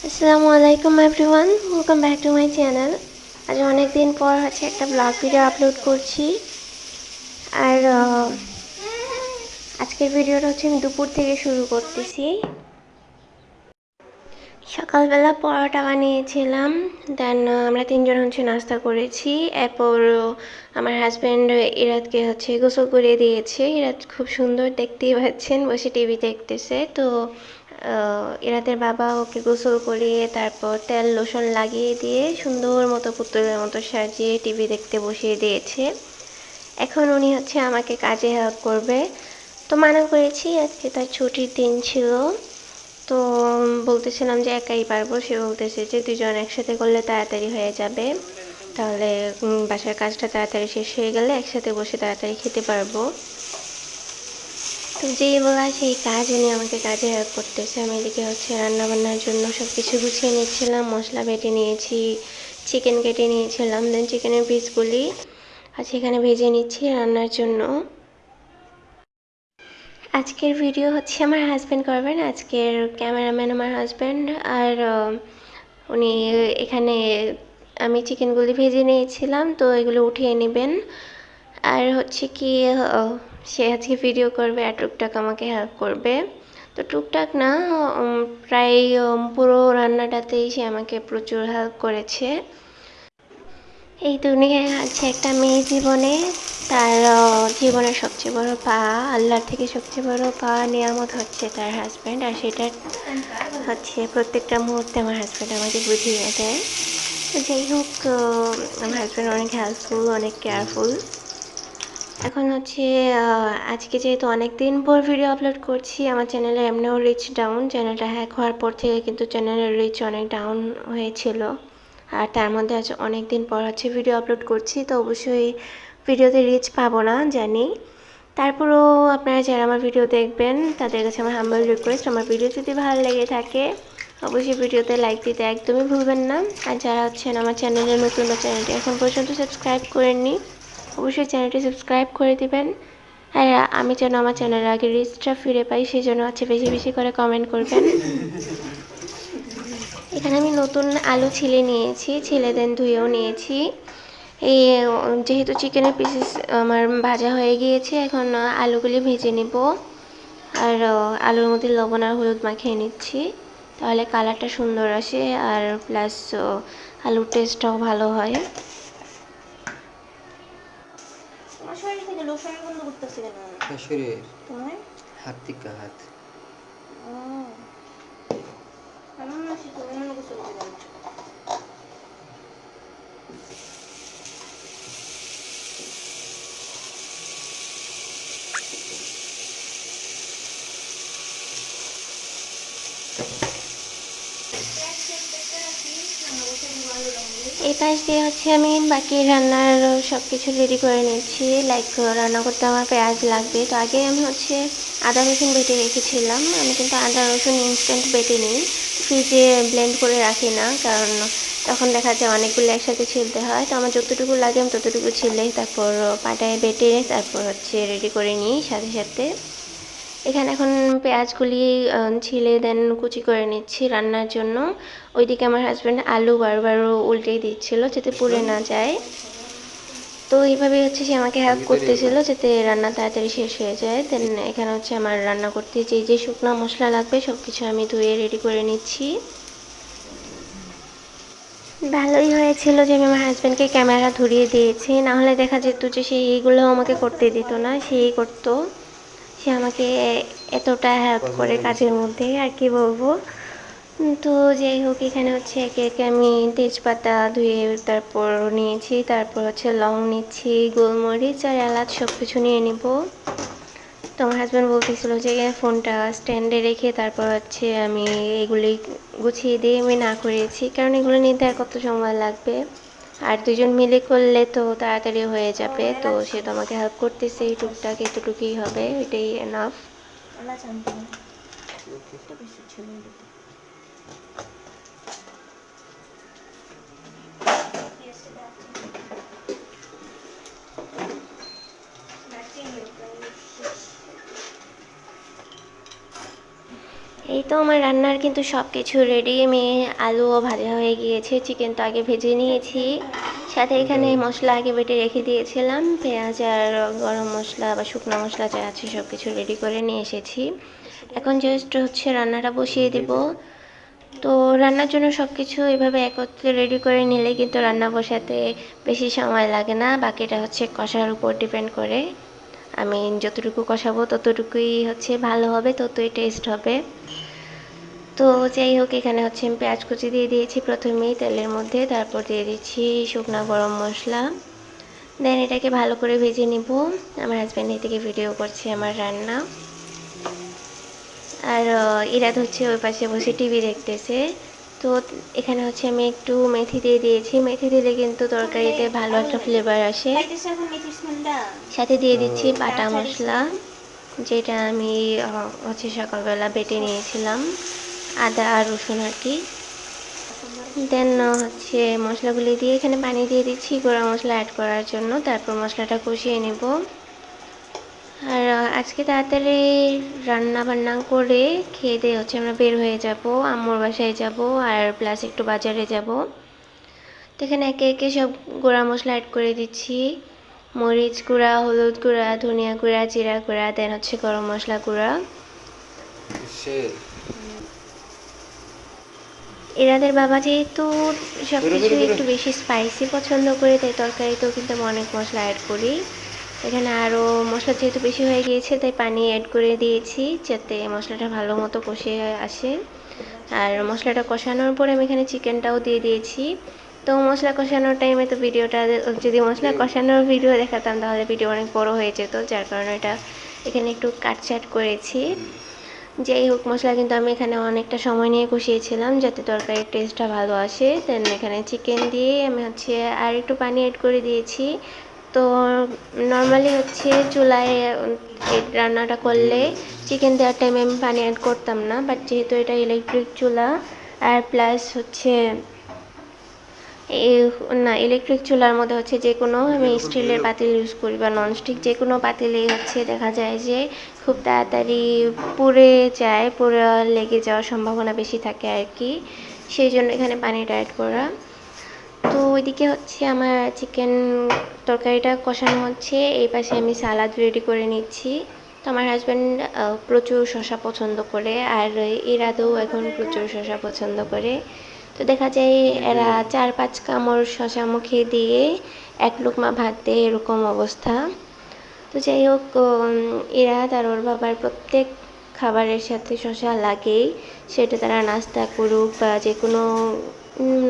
আসসালামু আলাইকুম everyone, welcome back to my channel. আজ অনেক দিন পর একটা ব্লগ ভিডিও আপলোড করছি। আর আজকের ভিডিওটা আমি দুপুর থেকে শুরু করতেছি। সকালবেলা পরোটা বানিয়েছিলাম, দেন আমরা তিনজন নাস্তা করেছি। এরপর আমার হাজব্যান্ড ইরাতকে গোসল করিয়ে দিয়েছে। ইরাত খুব সুন্দর, দেখতেই পাচ্ছেন, বসে টিভি দেখতেছে। তো ইরাতের বাবা ওকে গোসল করিয়ে তারপর তেল লোশন লাগিয়ে দিয়ে সুন্দর মতো পুতুলের মতো সাজিয়ে টিভি দেখতে বসিয়ে দিয়েছে। এখন উনি আমাকে কাজে হেল্প করবে। তো মানা করেছি, আজকে তার ছুটির দিন ছিল। তো বলতেছিলাম যে একাই পারবো। সে বলতেছে যে দুজন একসাথে করলে তাড়াতাড়ি হয়ে যাবে, তাহলে বাসার কাজটা তাড়াতাড়ি শেষ হয়ে গেলে একসাথে বসে তাড়াতাড়ি খেতে পারবো। তো যেই বলা সেই কাজ, উনি আমাকে কাজে হেল্প করতেছে। আমি এদিকে রান্নাবান্নার জন্য সব কিছু গুছিয়ে নিচ্ছিলাম। মশলা বেটে নিয়েছি, চিকেন কেটে নিয়েছিলাম, দেন চিকেনের পিসগুলি এখানে ভেজে নিচ্ছি রান্নার জন্য। আজকের ভিডিও আমার হাজব্যান্ড করবেন। আজকের ক্যামেরাম্যান আমার হাজব্যান্ড। আর উনি এখানে, আমি চিকেনগুলি ভেজে নিয়েছিলাম, তো এগুলো উঠিয়ে নেবেন। আর কি সে আজকে ভিডিও করবে আর টুকটাক আমাকে হেল্প করবে। তো টুকটাক না, প্রায় পুরো রান্নাটাতেই সে আমাকে প্রচুর হেল্প করেছে। এই দুনিয়ায় একটা মেয়ে জীবনে তার জীবনের সবচেয়ে বড় পাওয়া, আল্লাহর থেকে সবচেয়ে বড় পাওয়া নিয়ামত তার হাজব্যান্ড। আর সেটা প্রত্যেকটা মুহূর্তে আমার হাজব্যান্ড আমাকে বুঝিয়ে দেয়। যাই হোক, আমার হাজব্যান্ড অনেক হেল্পফুল, অনেক কেয়ারফুল। এখন আজকে যেহেতু অনেক দিন পর ভিডিও আপলোড করছি, আমার চ্যানেলে এমনিও রিচ ডাউন। চ্যানেলটা হ্যাক হওয়ার পর থেকে কিন্তু চ্যানেলের রিচ অনেক ডাউন হয়েছিল। আর তার মধ্যে আজ অনেক দিন পর ভিডিও আপলোড করছি, তো অবশ্যই ভিডিওতে রিচ পাবো না জানি। তারপরেও আপনারা যারা আমার ভিডিও দেখবেন তাদের কাছে আমার হাম্বল রিকোয়েস্ট, আমার ভিডিও যদি ভালো লেগে থাকে অবশ্যই ভিডিওতে লাইক দিতে একদমই ভুলবেন না। আর যারা আমার চ্যানেলে নতুন বা চ্যানেলটি এখন পর্যন্ত সাবস্ক্রাইব করেননি, অবশ্যই চ্যানেলটি সাবস্ক্রাইব করে দিবেন। আর আমি যেন আমার চ্যানেলের আগে রিচটা ফিরে পাই, সেই জন্য বেশি বেশি করে কমেন্ট করবেন। এখানে আমি নতুন আলু ছিলে নিয়েছি, ছিলে দেন ধুয়েও নিয়েছি। এই যেহেতু চিকেনের পিসেস আমার ভাজা হয়ে গিয়েছে, এখন আলুগুলি ভেজে নিব। আর আলুর মধ্যে লবণ আর হলুদ মাখিয়ে নিচ্ছি, তাহলে কালারটা সুন্দর আসে আর প্লাস আলুর টেস্টটাও ভালো হয়। হাত থেকে হাত এই পাশ দিয়ে আমি বাকি রান্নার সব কিছু রেডি করে নিচ্ছি। লাইক রান্না করতে আমার পেঁয়াজ লাগবে, তো আগে আমি আদা রসুন বেটে রেখেছিলাম। আমি কিন্তু আদা রসুন ইনস্ট্যান্ট বেটে নিই, ফ্রিজে ব্লেন্ড করে রাখি না, কারণ তখন দেখা যায় অনেকগুলো একসাথে ছিলতে হয়। তো আমার যতটুকু লাগে আমি ততটুকু ছিলে তারপর পাটায় বেটে তারপর রেডি করে নিই সাথে সাথে। এখানে এখন পেঁয়াজগুলি ছিলে দেন কুচি করে নিচ্ছি রান্নার জন্য। ওইদিকে আমার হাজব্যান্ড আলু বারবার উল্টেই দিচ্ছিল যাতে পুড়ে না যায়। তো এইভাবে সে আমাকে হেল্প করতেছিল যাতে রান্না তাড়াতাড়ি শেষ হয়ে যায়। দেন এখানে আমার রান্না করতে যে যে শুকনো মশলা লাগবে সব কিছু আমি ধুয়ে রেডি করে নিচ্ছি। ভালোই হয়েছিল যে আমি আমার হাজব্যান্ডকে ক্যামেরা ধরিয়ে দিয়েছি, নাহলে দেখা যেত যে সে এইগুলো আমাকে করতে দিত না, সেই করতো। সে আমাকে এতটা হেল্প করে কাজের মধ্যে, আর কি বলবো। তো যাই হোক, এখানে একে একে আমি তেজপাতা ধুয়ে তারপর নিয়েছি, তারপর লং নিচ্ছি, গোলমরিচ আর এলাচ সব কিছু নিয়ে নিব। তো আমার হাজব্যান্ড বলতেছিল যে ফোনটা স্ট্যান্ডে রেখে তারপর আমি এগুলি গুছিয়ে দিয়ে আমি না করেছি, কারণ এগুলো নিতে আর কত সময় লাগবে। আর দুজন মিলে করলে তো তাড়াতাড়ি হয়ে যাবে। তো সে তো আমাকে হেল্প করতেছে, এই টুকটাক এতটুকুই হবে, এটাই এনাফ। এই তো আমার রান্নার কিন্তু সব কিছু রেডি। আমি আলুও ভাজা হয়ে গিয়েছে, চিকেন তো আগে ভেজে নিয়েছি, সাথে এখানে মশলা আগে বেটে রেখে দিয়েছিলাম, পেঁয়াজ আর গরম মশলা বা শুকনো মশলা যা আছে সব কিছু রেডি করে নিয়ে এসেছি। এখন জাস্ট হচ্ছে রান্নাটা বসিয়ে দিব। তো রান্নার জন্য সব কিছু এভাবে একত্রে রেডি করে নিলে কিন্তু রান্না বসাতে বেশি সময় লাগে না, বাকিটা হচ্ছে কষার উপর ডিপেন্ড করে। আমি যতটুকু কষাবো ততটুকুই হচ্ছে ভালো হবে, ততই টেস্ট হবে। তো যাই হোক, এখানে হচ্ছে আমি পেঁয়াজ কুচি দিয়ে দিয়েছি প্রথমেই তেলের মধ্যে, তারপর দিয়ে দিচ্ছি শুকনা গরম মশলা। দেন এটাকে ভালো করে ভেজে নিব। আমার হাজব্যান্ড এদিকে ভিডিও করছে আমার রান্না, আর ইরাদ হচ্ছে ওই পাশে বসে টিভি দেখতেছে। তো এখানে হচ্ছে আমি একটু মেথি দিয়ে দিয়েছি, মেথি দিলে কিন্তু তরকারিতে ভালো একটা ফ্লেভার আসে। সাথে দিয়ে দিচ্ছি বাটা মশলা, যেটা আমি হচ্ছে সকালবেলা বেটে নিয়েছিলাম, আদা আর রসুন আর কি। দেন হচ্ছে মশলাগুলি দিয়ে এখানে পানি দিয়ে দিচ্ছি গুঁড়া মশলা অ্যাড করার জন্য, তারপর মশলাটা কষিয়ে নেব। আর আজকে তাড়াতাড়ি রান্না বান্না করে খেয়ে দিয়ে হচ্ছে আমরা বের হয়ে যাব, আম্মুর বাসায় যাব, আর প্লাস একটু বাজারে যাব। তো এখানে একে একে সব গুঁড়া মশলা অ্যাড করে দিচ্ছি, মরিচ গুঁড়া, হলুদ গুঁড়া, ধনিয়া গুঁড়া, জিরা গুঁড়া, দেন হচ্ছে গরম মশলা গুঁড়া। এনাদের বাবা যেহেতু সব কিছু একটু বেশি স্পাইসি পছন্দ করে, তাই তরকারিতেও কিন্তু আমি অনেক মশলা অ্যাড করি। এখানে আরও মশলা যেহেতু বেশি হয়ে গিয়েছে, তাই পানি অ্যাড করে দিয়েছি যাতে মশলাটা ভালো মতো কষে আসে। আর মশলাটা কষানোর পরে আমি এখানে চিকেনটাও দিয়ে দিয়েছি। তো মশলা কষানোর টাইমে তো ভিডিওটা, যদি মশলা কষানোর ভিডিও দেখাতাম তাহলে ভিডিও অনেক বড় হয়ে যেত, যার কারণে এটা এখানে একটু কাটছাট করেছি। যাই হোক, মশলা কিন্তু আমি এখানে অনেকটা সময় নিয়ে কষিয়েছিলাম যাতে তরকারির টেস্টটা ভালো আসে। দেন এখানে চিকেন দিয়ে আমি হচ্ছে আর একটু পানি অ্যাড করে দিয়েছি। তো নর্মালি হচ্ছে চুলায় এই রান্নাটা করলে চিকেন দেওয়ার টাইমে আমি পানি অ্যাড করতাম না, বাট যেহেতু এটা ইলেকট্রিক চুলা আর প্লাস হচ্ছে না, ইলেকট্রিক চুলার মধ্যে হচ্ছে যে কোনো, আমি স্টিলের পাতিল ইউজ করি বা ননস্টিক যে কোনো পাতিলেই হচ্ছে দেখা যায় যে খুব তাড়াতাড়ি পুড়ে যায়, পুড়ে লেগে যাওয়ার সম্ভাবনা বেশি থাকে আর কি, সেই জন্য এখানে পানিটা অ্যাড করা। তো ওইদিকে হচ্ছে আমার চিকেন তরকারিটা কষানো হচ্ছে, এই পাশে আমি সালাদ রেডি করে নিচ্ছি। তো আমার হাজব্যান্ড প্রচুর শসা পছন্দ করে, আর ইরাদও এখন প্রচুর শসা পছন্দ করে। তো দেখা যায় এরা 4-5 কামড় শসা মুখে দিয়ে এক লুকমা ভাত দেয়, এরকম অবস্থা। তো যাই হোক, ইরাদ আর ওর বাবার প্রত্যেক খাবারের সাথে শসা লাগেই, সেটা তারা নাস্তা করুক বা যে কোনো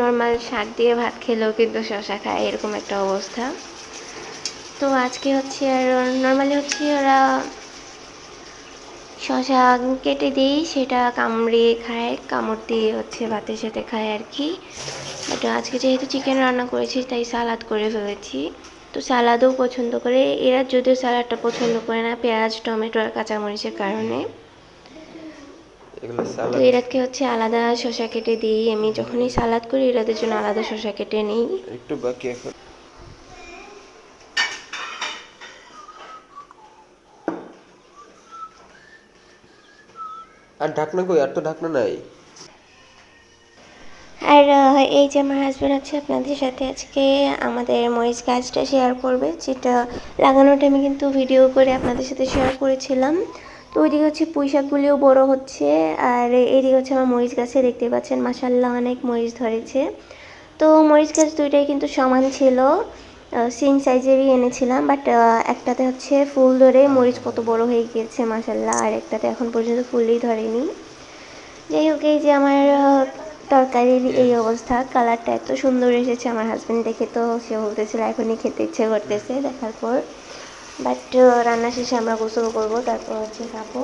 নর্মাল শাক দিয়ে ভাত খেলেও কিন্তু শসা খায়, এরকম একটা অবস্থা। তো আজকে হচ্ছে আর নর্মালি হচ্ছে ওরা শসা কেটে দিই, সেটা কামড়ে খায়, কামড় দিয়ে হচ্ছে ভাতের সাথে খায় আর কি। বাট আজকে যেহেতু চিকেন রান্না করেছি তাই সালাদ করে ফেলেছি। তো সালাদও পছন্দ করে, এরা যদিও সালাদটা পছন্দ করে না পেঁয়াজ টমেটো আর কাঁচামরিচের কারণে। তো এরাকে হচ্ছে আলাদা শসা কেটে দিই, আমি যখনই সালাদ করি এরাদের জন্য আলাদা শসা কেটে নিই। একটু বাকি এখন। আর ঢাকনা কই? আর তো ঢাকনা নাই। আর এই যে আমার হাজব্যান্ড হচ্ছে আপনাদের সাথে আজকে আমাদের মরিচ গাছটা শেয়ার করবে, যেটা লাগানোর টাইমে কিন্তু ভিডিও করে আপনাদের সাথে শেয়ার করেছিলাম। তো ওইদিকে হচ্ছে পুঁই শাকগুলিও বড়ো হচ্ছে, আর এইদিকে হচ্ছে আমার মরিচ গাছে দেখতে পাচ্ছেন মাসাল্লাহ অনেক মরিচ ধরেছে। তো মরিচ গাছ দুইটাই কিন্তু সমান ছিল, সেম সাইজেরই এনেছিলাম, বাট একটাতে হচ্ছে ফুল ধরে মরিচ কত বড় হয়ে গিয়েছে মাসাল্লাহ, আর একটাতে এখন পর্যন্ত ফুলই ধরেনি। যাই হোক, এই যে আমার তরকারির এই অবস্থা, কালারটা এত সুন্দর এসেছে, আমার হাজব্যান্ড দেখে তো সে বলতেছিল এখনই খেতে ইচ্ছে করতেছে দেখার পর। বাট রান্না শেষে আমরা গোসল করবো, তারপর হচ্ছে খাবো।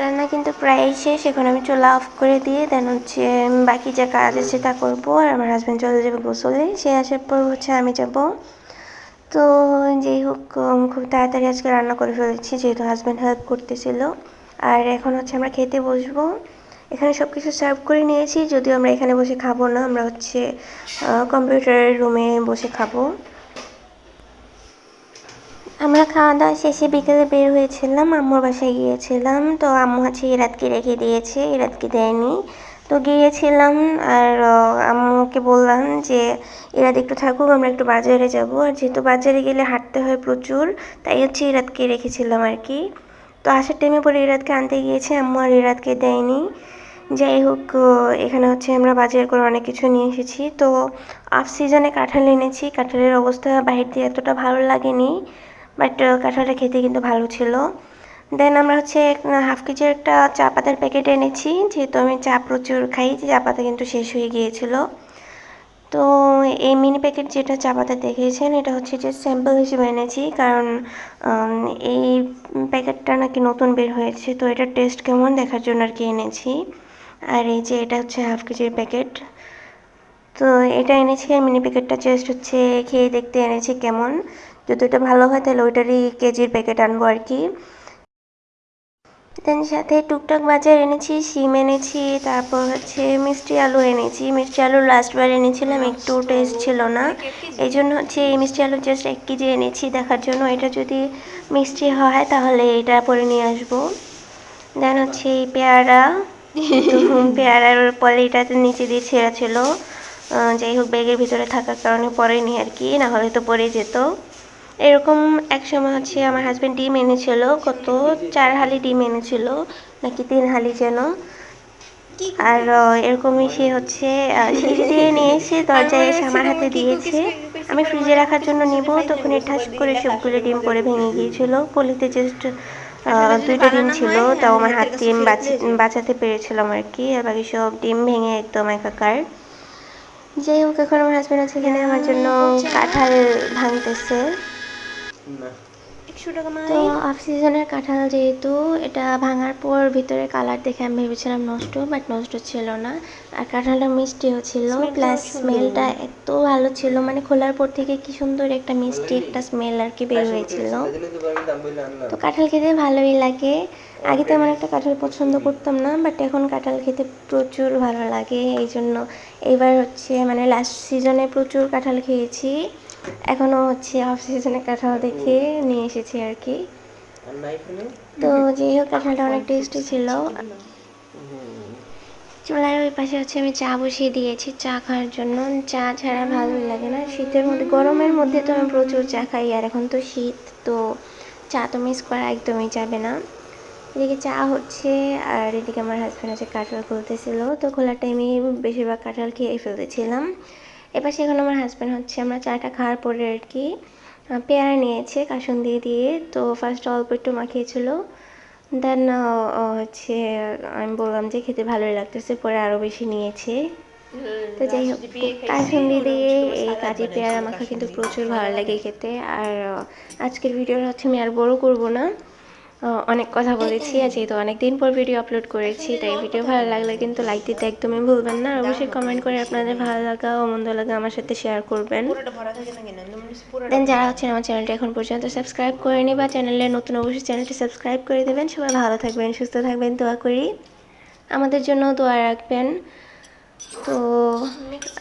রান্না কিন্তু প্রায় শেষ, এখন আমি চুলা অফ করে দিয়ে দেন হচ্ছে বাকি যে কাজ আছে তা করবো, আর আমার হাজব্যান্ড চলে যাবে গোসলে, সে আসার পর হচ্ছে আমি যাব। তো যাই হোক, খুব তাড়াতাড়ি আজকে রান্না করে ফেলেছি যেহেতু হাজব্যান্ড হেল্প করতেছিল। আর এখন হচ্ছে আমরা খেতে বসবো, এখানে সব কিছু সার্ভ করে নিয়েছি, যদিও আমরা এখানে বসে খাবো না, আমরা হচ্ছে কম্পিউটারের রুমে বসে খাবো। আমরা খাওয়া দাওয়া শেষে বিকেলে বের হয়েছিলাম, আম্মুর বাসায় গিয়েছিলাম। তো আম্মু হচ্ছে ইরাতকে রেখে দিয়েছে, ইরাতকে দেয়নি। তো গিয়েছিলাম আর আম্মুকে বললাম যে ইরাত একটু থাকুক, আমরা একটু বাজারে যাব। আর যেহেতু বাজারে গেলে হাঁটতে হয় প্রচুর, তাই হচ্ছে ইরাতকে রেখেছিলাম আর কি। তো আসার টাইমে পরে ইরাতকে আনতে গিয়েছে, আম্মু আর ইরাতকে দেয়নি। যাই হোক, এখানে হচ্ছে আমরা বাজার করে অনেক কিছু নিয়ে এসেছি। তো অফ সিজনে কাঁঠাল এনেছি, কাঁঠালের অবস্থা বাহির দিয়ে এতটা ভালো লাগেনি, বাট কাঁঠালটা খেতে কিন্তু ভালো ছিল। দেন আমরা হচ্ছে 1/2 কেজির একটা চা পাতার প্যাকেট এনেছি, যেহেতু আমি চা প্রচুর খাই, চা পাতা কিন্তু শেষ হয়ে গিয়েছিল। তো এই মিনি প্যাকেট যেটা চা পাতা দেখেছেন, এটা হচ্ছে যে স্যাম্পল হিসেবে এনেছি, কারণ এই প্যাকেটটা নাকি নতুন বের হয়েছে, তো এটার টেস্ট কেমন দেখার জন্য আর কি এনেছি। আর এই যে এটা হচ্ছে 1/2 কেজির প্যাকেট। তো এটা এনেছি, আর মিনি প্যাকেটটা জাস্ট হচ্ছে খেয়ে দেখতে এনেছি কেমন। যদি এটা ভালো হয় তাহলে ওইটারই কেজির প্যাকেট আনবো আর কি। দেন সাথে টুকটাক বাজার এনেছি, শিম এনেছি, তারপর হচ্ছে মিষ্টি আলু এনেছি। মিষ্টি আলু লাস্টবার এনেছিলাম, একটু টেস্ট ছিল না, এই জন্য হচ্ছে এই মিষ্টি আলু জাস্ট 1 কেজি এনেছি দেখার জন্য, এটা যদি মিষ্টি হয় তাহলে এটা পরে নিয়ে আসবো। দেন হচ্ছে এই পেয়ারা, তো পেয়ারার পলিটাতে নিচে দিয়ে ছেঁড়া ছিল, যাই হোক ব্যাগের ভিতরে থাকার কারণে পরেনি আর কি, না হলে তো পরে যেত। এরকম এক সময় হচ্ছে আমার হাজব্যান্ড ডিম এনেছিল, কত 4 হালি ডিম এনেছিল নাকি 3 হালি যেন। আর এরকমই সে হচ্ছে শীষ দিয়ে নিয়ে এসে দরজায় এসে আমার হাতে দিয়েছে। আমি ফ্রিজে রাখার জন্য নিব, তখন ঠাস করে সবগুলো ডিম পরে ভেঙে গিয়েছিল। পলিতে জাস্ট 2টা ডিম ছিল, তাও আমার হাত দিয়ে বাঁচাতে পেরেছিলাম আর কি, আর বাকি সব ডিম ভেঙে একদম একাকার। যাই হোক, এখন আমার হাজব্যান্ড আছে এখানে আমার জন্য কাঁঠাল ভাঙতেছে। না। তো অফ সিজনের কাঁঠাল যেহেতু, এটা ভাঙার পর ভিতরে কালার দেখে আমি ভেবেছিলাম নষ্ট, বাট নষ্ট ছিল না। আর কাঁঠালটা মিষ্টিও ছিল, প্লাস স্মেলটা এত ভালো ছিল, মানে খোলার পর থেকে কি সুন্দর একটা মিষ্টি একটা স্মেল আর কি বের হয়েছিল। তো কাঁঠাল খেতে ভালোই লাগে। আগে তেমন একটা কাঁঠাল পছন্দ করতাম না, বাট এখন কাঁঠাল খেতে প্রচুর ভালো লাগে। এই জন্য এইবার হচ্ছে মানে লাস্ট সিজনে প্রচুর কাঁঠাল খেয়েছি, এখনও হচ্ছে অফ সিজনে কাঁঠাল দেখে নিয়ে এসেছি আর কি। তো যাই হোক, কাঁঠালটা অনেক টেস্টি ছিল। চুলার ওই পাশে হচ্ছে আমি চা বসিয়ে দিয়েছি চা খাওয়ার জন্য। চা ছাড়া ভালোই লাগে না, শীতের মধ্যে, গরমের মধ্যে তো আমি প্রচুর চা খাই, আর এখন তো শীত, তো চা তো মিস করা একদমই যাবে না। এদিকে চা হচ্ছে, আর এদিকে আমার হাজব্যান্ড হচ্ছে কাঁঠাল খুলতেছিল, তো খোলার টাইমে বেশিরভাগ কাঁঠাল খেয়ে ফেলতেছিলাম। এপাশে এখন আমার হাজব্যান্ড হচ্ছে আমরা চাটা খাওয়ার পরে আর কি পেয়ারা নিয়েছে কাসুন্দি দিয়ে, তো ফার্স্ট অল্প একটু মাখিয়েছিল। দেন হচ্ছে আমি বললাম যে খেতে ভালোই লাগতেছে, পরে আরও বেশি নিয়েছে। তো যাই হোক, কাসুন্দি দিয়ে এই কাটি পেয়ারা মাখা কিন্তু প্রচুর ভালো লাগে খেতে। আর আজকের ভিডিওটা হচ্ছে আমি আর বড় করব না, অনেক কথা বলেছি, আর যেহেতু অনেকদিন পর ভিডিও আপলোড করেছি, তাই ভিডিও ভালো লাগলে কিন্তু লাইক দিতে একদমই ভুলবেন না। আর অবশ্যই কমেন্ট করে আপনাদের ভালো লাগা ও মন্দ লাগা আমার সাথে শেয়ার করবেন। দেন যারা হচ্ছেন আমার চ্যানেলটি এখন পর্যন্ত সাবস্ক্রাইব করেনি বা চ্যানেলে নতুন, অবশ্যই চ্যানেলটি সাবস্ক্রাইব করে দেবেন। সবাই ভালো থাকবেন, সুস্থ থাকবেন, দোয়া করি আমাদের জন্য দোয়া রাখবেন। তো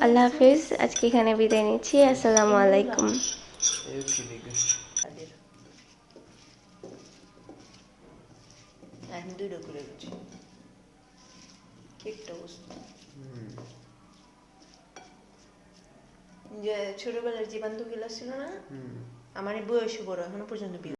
আল্লাহ হাফিজ, আজকে এখানে বিদায় নিচ্ছি, আসসালামু আলাইকুম। এখন দুইটা করে দিচ্ছি কেকটা বস্তু যে ছোটবেলার যে বান্ধবীগুলো ছিল না, আমার বয়সে বড়, এখনো পর্যন্ত